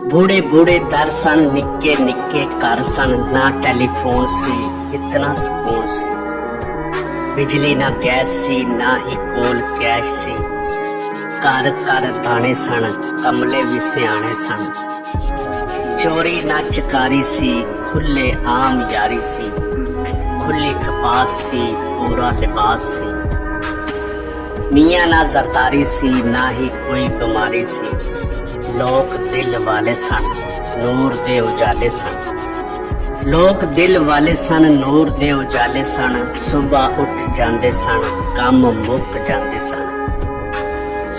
बूढ़े बूढ़े दर सन, निक्के निक्के घर सन, ना टेलीफोन सी कितना सुकून सी। बिजली ना गैस सी, ना ही कोल कैश सी। घर घर दाने सन, कमले भी सियाने सन। चोरी ना चकारी सी, खुले आम यारी सी। खुली कपास सी, पूरा लिबास सी। मियाँ ना जरदारी सी, ना ही कोई बीमारी सी। लोग दिल वाले सन, नूर दे उजाले सन। लोग दिल वाले सन, नूर दे उजाले सन। सुबह उठ जाते सन, काम मुक जाते सन।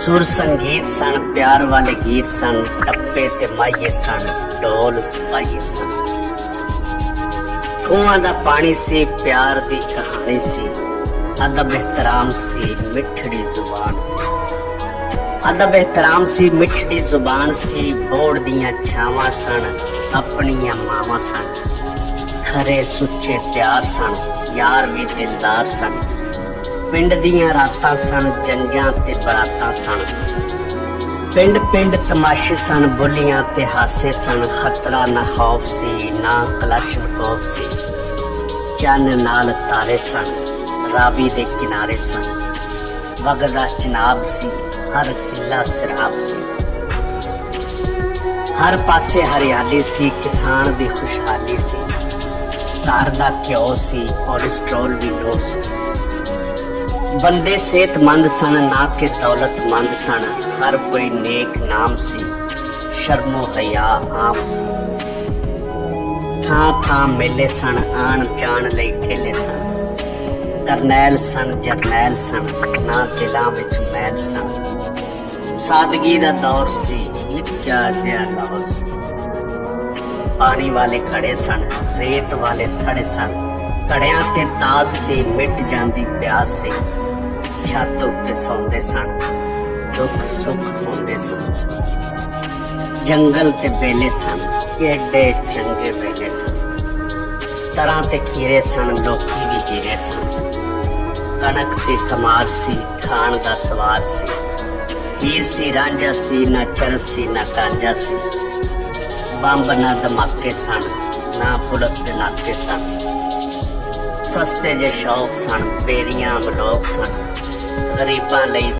सुर संगीत सन, प्यार वाले गीत सन। टप्पे ते माइये सन, ढोल सिपाही सन। खूਹਾਂ ਦਾ पानी सी, प्यार दी कहानी सी। अदब एहतराम सी, मिठड़ी जुबान सी। अदब एहतराम सी, मिठड़ी जुबान सी। बोड़ दियां छावां सन, अपनियां मावां सन। खरे सुच्चे प्यार सन, यार भी दिलदार सन। पिंड दियां रातां सन, जंजां ते बरातां सन। पिंड पिंड तमाशे सन, बोलियां ते हासे सन। खतरा ना खौफ सी, ना कलाशनकोफ सी। चन्न नाल तारे सन, रावी दे किनारे सन। वगदा चनाब सी, हर किला सिराब सी। हर पासे हरियाली सी, किसान दी खुशहाली सी। घर दा घ्यो सी, कोलेस्ट्रोल भी लो सी। बंदे सेहतमंद सन, ना के दौलतमंद सन। हर कोई नेक नाम सी, शर्मो हया आम सी। थां थां मेले सन, आन जान लई ठेले सन। करनैल सन, जरनैल सन, ना दिलां विच मैल सन। सादगी दा दौर सी, निक्का जिहा लाहौर सी। पानी वाले खड़े सन, रेत वाले थड़े सन। घड़ियां ते तास सी, मिट जांदी प्यास सी। छत उत्ते सौंदे सन, दुख सुख होंदे सन। जंगल ते बेले सन, केडे चंगे बेले सन। तरां ते खीरे सन, लोकी भी हीरे सन। कनक ते कमाल सी, खान दा स्वाद सी। हीर सी, रांझा सी, ना चरस सी, ना कांजा सी। बंब ना धमाके सन, ना पुलिस दे नाके सन। सस्ते जे शौक सन, बेरियां मलोक सन। गरीबां लई